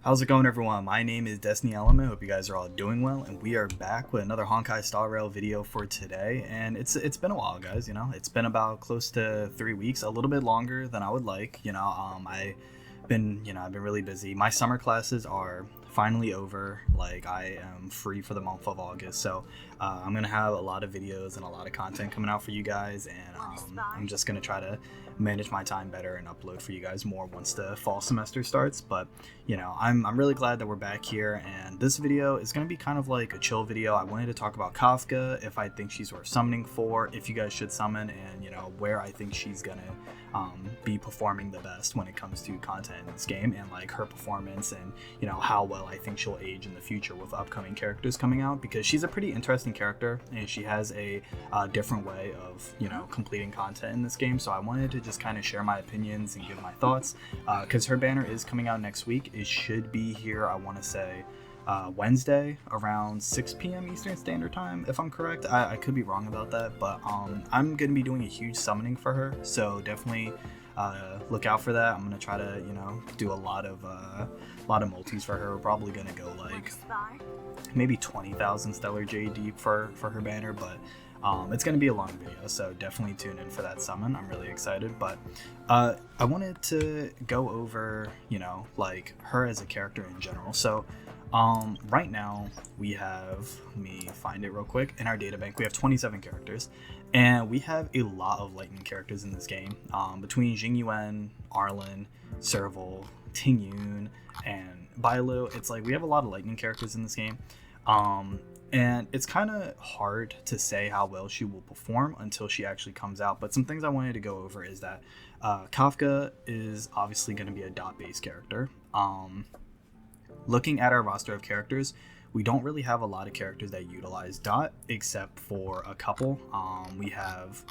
How's it going, everyone? My name is DestinyElement. Hope you guys are all doing well, and we are back with another Honkai Star Rail video for today. And it's been a while, guys. It's been about close to 3 weeks, a little bit longer than I would like. I've been really busy. My summer classes are finally over. Like, I am free for the month of August, so I'm gonna have a lot of videos and a lot of content coming out for you guys, and I'm just gonna try to manage my time better and upload for you guys more once the fall semester starts. But I'm really glad that we're back here, and this video is going to be kind of like a chill video. I wanted to talk about Kafka, if I think she's worth summoning for, if you guys should summon, and where I think she's gonna be performing the best when it comes to content in this game, and like her performance, and how well I think she'll age in the future with upcoming characters coming out, because she's a pretty interesting character and she has a different way of completing content in this game. So I wanted to just kind of share my opinions and give my thoughts, because her banner is coming out next week. It should be here, I want to say, Wednesday around 6 p.m. Eastern Standard Time, if I'm correct. I could be wrong about that, but I'm going to be doing a huge summoning for her, so definitely look out for that. I'm going to try to, do a lot of multis for her. We're probably going to go like maybe 20,000 Stellar J deep for her banner, but it's going to be a long video, so definitely tune in for that summon. I'm really excited. But I wanted to go over, like her as a character in general. So right now we have, let me find it real quick, in our data bank we have 27 characters, and we have a lot of lightning characters in this game, between Jingyuan, Arlen, Serval, Tingyun, and Bailu. It's like we have a lot of lightning characters in this game, and it's kind of hard to say how well she will perform until she actually comes out. But some things I wanted to go over is that Kafka is obviously going to be a dot-based character. Looking at our roster of characters, we don't really have a lot of characters that utilize dot, except for a couple. We have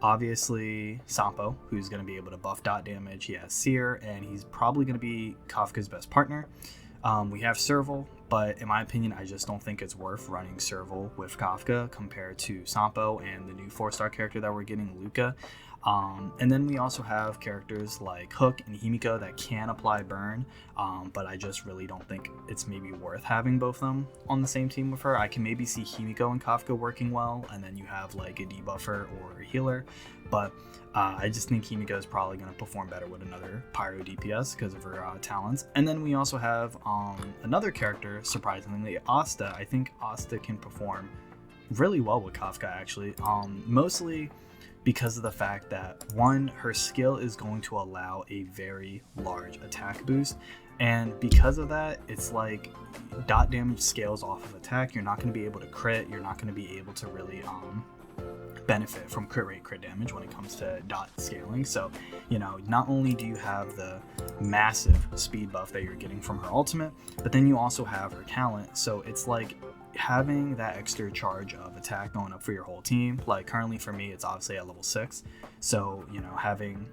obviously Sampo, who's going to be able to buff dot damage. He has Seer, and he's probably going to be Kafka's best partner. We have Serval, but in my opinion, I just don't think it's worth running Serval with Kafka compared to Sampo and the new 4-star character that we're getting, Luca. And then we also have characters like Hook and Himiko that can apply burn, but I just really don't think it's maybe worth having both of them on the same team with her. I can maybe see Himiko and Kafka working well, and then you have like a debuffer or a healer, but I just think Himiko is probably going to perform better with another Pyro DPS because of her talents. And then we also have another character, surprisingly, Asta. I think Asta can perform really well with Kafka, actually, mostly because of the fact that, one, her skill is going to allow a very large attack boost, and because of that, it's like dot damage scales off of attack. You're not going to be able to crit, you're not going to be able to really benefit from crit rate, crit damage when it comes to dot scaling. So not only do you have the massive speed buff that you're getting from her ultimate, but then you also have her talent. So it's like having that extra charge of attack going up for your whole team. Like currently for me, it's obviously at level 6, so having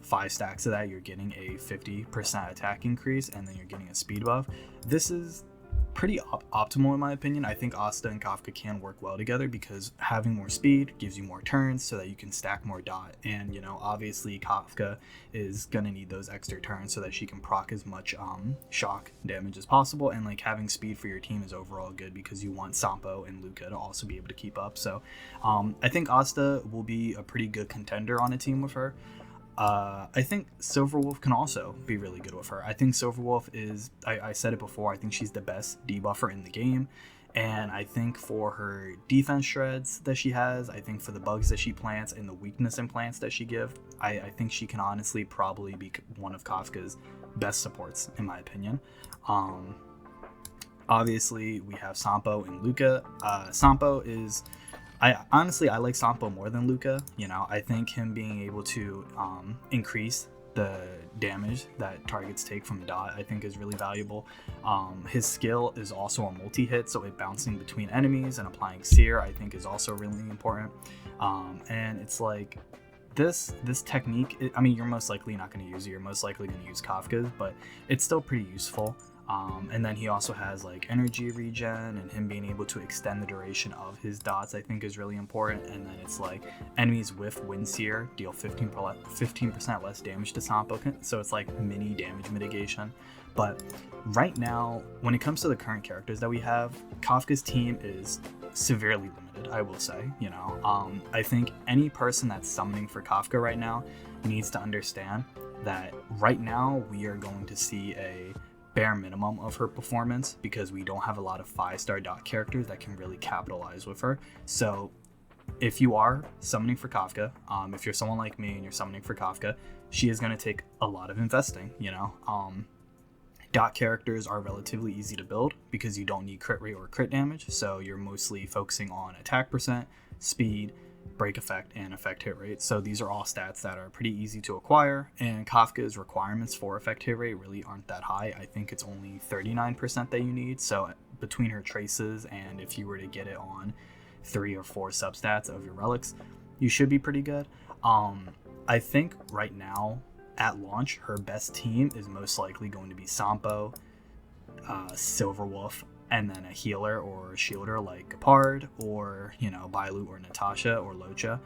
5 stacks of that, you're getting a 50% attack increase, and then you're getting a speed buff. This is pretty optimal in my opinion. I think Asta and Kafka can work well together because having more speed gives you more turns so that you can stack more dot, and obviously Kafka is gonna need those extra turns so that she can proc as much shock damage as possible, and like having speed for your team is overall good because you want Sampo and Luca to also be able to keep up. So I think Asta will be a pretty good contender on a team with her. I think Silverwolf can also be really good with her. I think Silverwolf is, I said it before, I think she's the best debuffer in the game. And I think for her defense shreds that she has, I think for the bugs that she plants and the weakness implants that she gives, I think she can honestly probably be one of Kafka's best supports, in my opinion. Obviously, we have Sampo and Luca. Sampo is... I like Sampo more than Luca. I think him being able to increase the damage that targets take from dot, I think is really valuable. His skill is also a multi-hit, so it bouncing between enemies and applying Seer, I think, is also really important. And it's like this technique, I mean, you're most likely not going to use it. You're most likely going to use Kafka's, but it's still pretty useful. And then he also has like energy regen, and him being able to extend the duration of his dots I think is really important. And then it's like enemies with Windseer deal 15% less damage to Sampo, so it's like mini damage mitigation. But right now, when it comes to the current characters that we have, Kafka's team is severely limited, I will say. I think any person that's summoning for Kafka right now needs to understand that right now we are going to see a bare minimum of her performance because we don't have a lot of 5-star dot characters that can really capitalize with her. So if you are summoning for Kafka, if you're someone like me and you're summoning for Kafka, she is going to take a lot of investing. Dot characters are relatively easy to build because you don't need crit rate or crit damage, so you're mostly focusing on attack percent, speed, break effect, and effect hit rate. So these are all stats that are pretty easy to acquire, and Kafka's requirements for effect hit rate really aren't that high. I think it's only 39% that you need, so between her traces and if you were to get it on 3 or 4 substats of your relics, you should be pretty good. I think right now at launch, her best team is most likely going to be Sampo, Silverwolf, and then a healer or a shielder like Gepard or, Bailu or Natasha or Locha,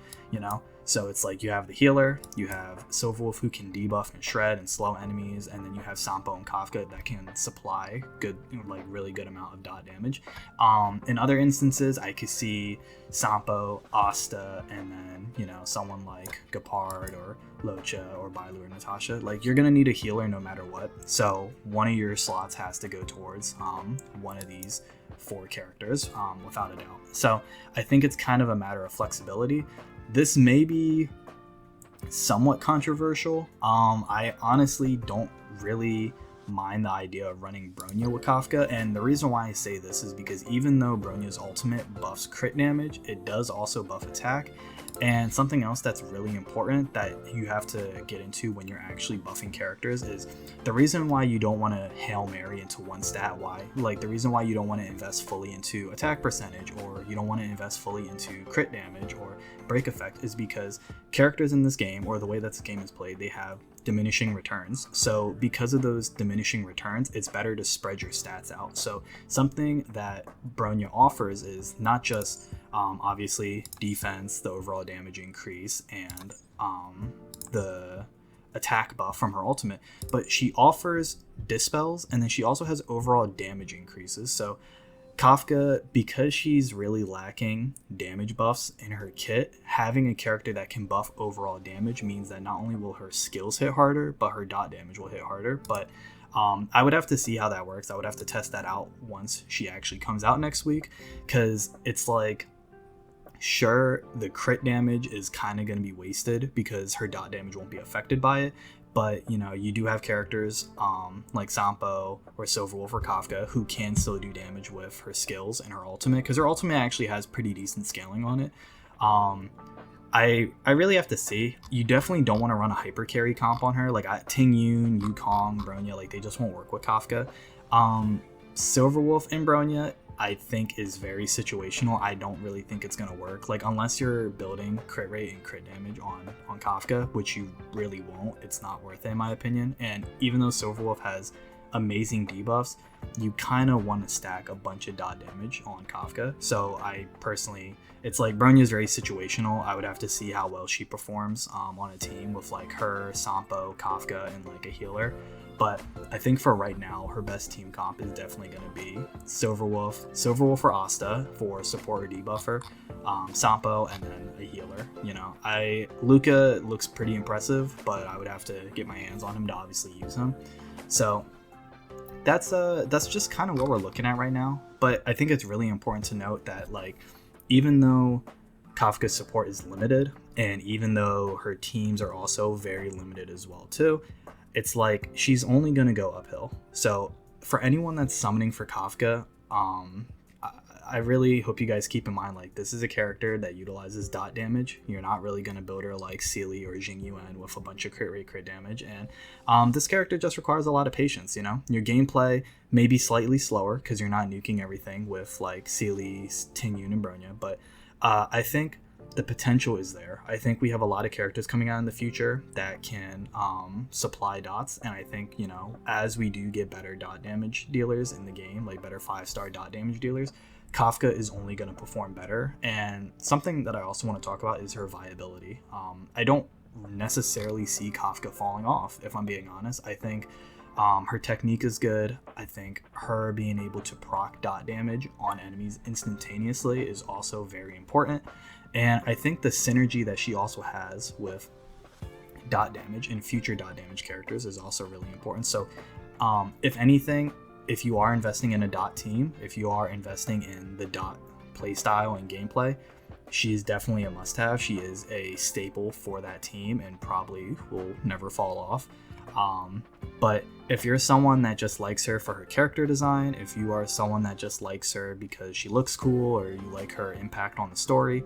So it's like you have the healer, you have Silverwolf who can debuff and shred and slow enemies, and then you have Sampo and Kafka that can supply really good amount of dot damage. In other instances, I could see Sampo, Asta, and then, someone like Gepard or Locha or Bailu or Natasha. Like, you're gonna need a healer no matter what. So one of your slots has to go towards one of these 4 characters, without a doubt. So I think it's kind of a matter of flexibility. This may be somewhat controversial. I honestly don't really mind the idea of running Bronya with Kafka, and the reason why I say this is because even though Bronya's ultimate buffs crit damage, it does also buff attack. And something else that's really important that you have to get into when you're actually buffing characters is the reason why you don't want to Hail Mary into one stat. The reason why you don't want to invest fully into attack percentage, or you don't want to invest fully into crit damage or break effect, is because characters in this game, or the way that this game is played, they have diminishing returns. So because of those diminishing returns, it's better to spread your stats out. So something that Bronya offers is not just obviously defense, the overall damage increase, and the attack buff from her ultimate, but she offers dispels, and then she also has overall damage increases. So Kafka, because she's really lacking damage buffs in her kit, having a character that can buff overall damage means that not only will her skills hit harder, but her dot damage will hit harder. But I would have to see how that works. I would have to test that out once she actually comes out next week, because it's like, sure, the crit damage is kind of going to be wasted because her dot damage won't be affected by it. But, you do have characters like Sampo or Silverwolf or Kafka who can still do damage with her skills and her ultimate, because her ultimate actually has pretty decent scaling on it. I really have to see. You definitely don't want to run a hyper carry comp on her. Like Ting Yun, Yukong, Bronya, like they just won't work with Kafka. Silverwolf and Bronya, I think, is very situational. I don't really think it's going to work. Like, unless you're building crit rate and crit damage on Kafka, which you really won't, it's not worth it in my opinion. And even though Silverwolf has amazing debuffs, you kind of want to stack a bunch of dot damage on Kafka. So I personally, it's like Bronya is very situational. I would have to see how well she performs on a team with like her, Sampo, Kafka, and like a healer. But I think for right now, her best team comp is definitely going to be Silverwolf or Asta for support or debuffer, Sampo, and then a healer. Luca looks pretty impressive, but I would have to get my hands on him to obviously use him. So that's just kind of what we're looking at right now. But I think it's really important to note that, like, even though Kafka's support is limited, and even though her teams are also very limited as well too, it's like she's only going to go uphill. So for anyone that's summoning for Kafka, I really hope you guys keep in mind, like, this is a character that utilizes dot damage. You're not really going to build her like Sealy or Jing Yuan with a bunch of crit rate, crit damage. And this character just requires a lot of patience, Your gameplay may be slightly slower because you're not nuking everything with like Sealy, Ting Yun, and Bronya. But I think the potential is there. I think we have a lot of characters coming out in the future that can supply dots, and I think, you know, as we do get better dot damage dealers in the game, like better 5-star dot damage dealers, Kafka is only going to perform better. And something that I also want to talk about is her viability. I don't necessarily see Kafka falling off, if I'm being honest. I think her technique is good. I think her being able to proc dot damage on enemies instantaneously is also very important. And I think the synergy that she also has with dot damage and future dot damage characters is also really important. So if anything, if you are investing in a dot team, if you are investing in the dot playstyle and gameplay, she is definitely a must-have. She is a staple for that team and probably will never fall off. But if you're someone that just likes her for her character design, if you are someone that just likes her because she looks cool or you like her impact on the story,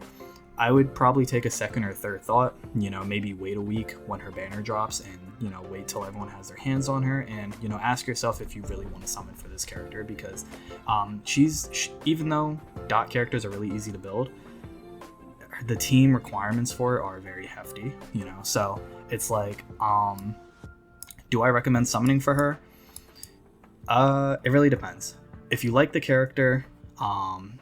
I would probably take a second or third thought, you know, maybe wait a week when her banner drops and, you know, wait till everyone has their hands on her and, you know, ask yourself if you really want to summon for this character, because even though dot characters are really easy to build, the team requirements for it are very hefty, you know, so it's like, do I recommend summoning for her? It really depends. If you like the character,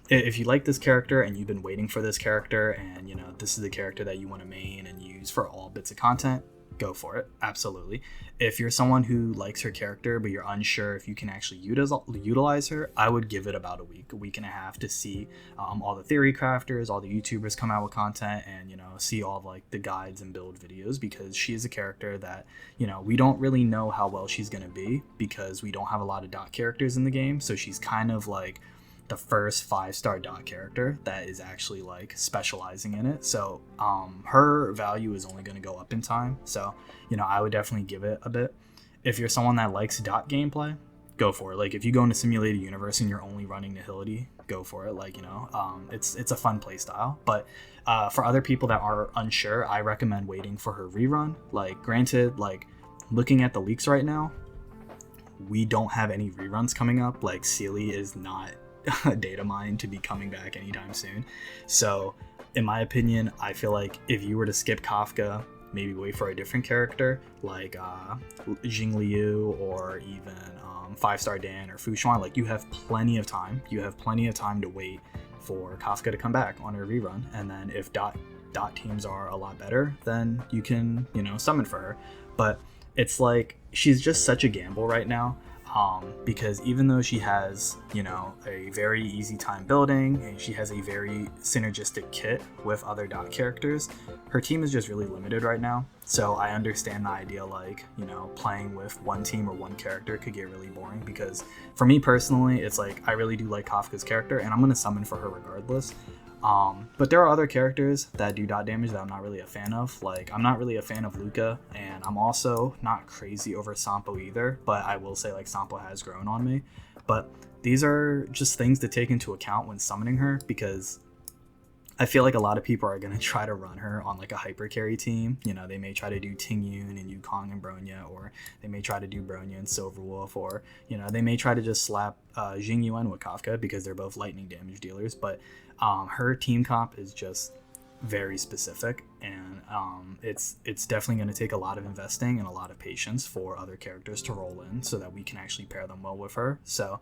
if you like this character and you've been waiting for this character and, you know, this is the character that you want to main and use for all bits of content, go for it. Absolutely. If you're someone who likes her character but you're unsure if you can actually utilize her, I would give it about a week and a half to see all the theory crafters, all the YouTubers come out with content, and, you know, see all of, like, the guides and build videos, because she is a character that, you know, we don't really know how well she's going to be because we don't have a lot of dot characters in the game. So she's kind of like the first 5-star dot character that is actually like specializing in it. So her value is only going to go up in time. So, you know, I would definitely give it a bit. If you're someone that likes dot gameplay, go for it. Like, if you go into Simulated Universe and you're only running Nihility, go for it. Like, you know, it's a fun play style. But for other people that are unsure, I recommend waiting for her rerun. Like, granted, like, looking at the leaks right now, we don't have any reruns coming up. Like, Sealy is not data mine to be coming back anytime soon. So in my opinion, I feel like if you were to skip Kafka, maybe wait for a different character like Jing Liu or even 5-star Dan or Fu Xuan, like, you have plenty of time. You have plenty of time to wait for Kafka to come back on her rerun, and then if dot teams are a lot better, then you can, you know, summon for her. But it's like, she's just such a gamble right now. Because even though she has, you know, a very easy time building and she has a very synergistic kit with other dot characters, her team is just really limited right now. So I understand the idea, like, you know, playing with one team or one character could get really boring, because for me personally, it's like, I really do like Kafka's character and I'm going to summon for her regardless. But there are other characters that do dot damage that I'm not really a fan of. Like, I'm not really a fan of Luca, and I'm also not crazy over Sampo either, but I will say, like, Sampo has grown on me. But these are just things to take into account when summoning her, because I feel like a lot of people are going to try to run her on, like, a hyper carry team. You know, they may try to do Ting Yun and Yukong and Bronya, or they may try to do Bronya and Silverwolf, or, you know, they may try to just slap Jing Yuan with Kafka because they're both lightning damage dealers. But her team comp is just very specific, and it's definitely going to take a lot of investing and a lot of patience for other characters to roll in so that we can actually pair them well with her. So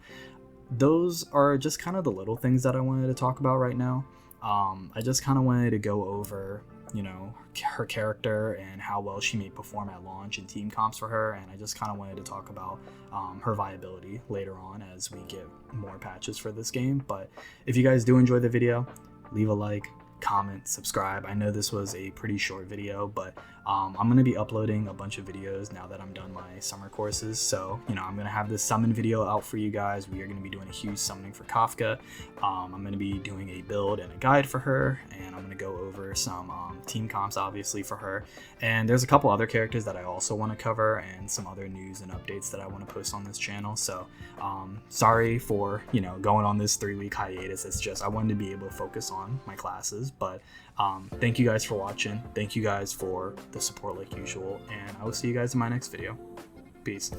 those are just kind of the little things that I wanted to talk about right now. I just kind of wanted to go over, you know, her character and how well she may perform at launch and team comps for her, and I just kind of wanted to talk about her viability later on as we get more patches for this game. But if you guys do enjoy the video, leave a like, comment, subscribe. I know this was a pretty short video, but I'm going to be uploading a bunch of videos now that I'm done my summer courses. So, you know, I'm going to have this summon video out for you guys. We are going to be doing a huge summoning for Kafka. I'm going to be doing a build and a guide for her, and I'm going to go over some team comps, obviously, for her. And there's a couple other characters that I also want to cover, and some other news and updates that I want to post on this channel. So sorry for, you know, going on this 3-week hiatus. It's just I wanted to be able to focus on my classes. But thank you guys for watching. Thank you guys for the support like usual, and I will see you guys in my next video. Peace.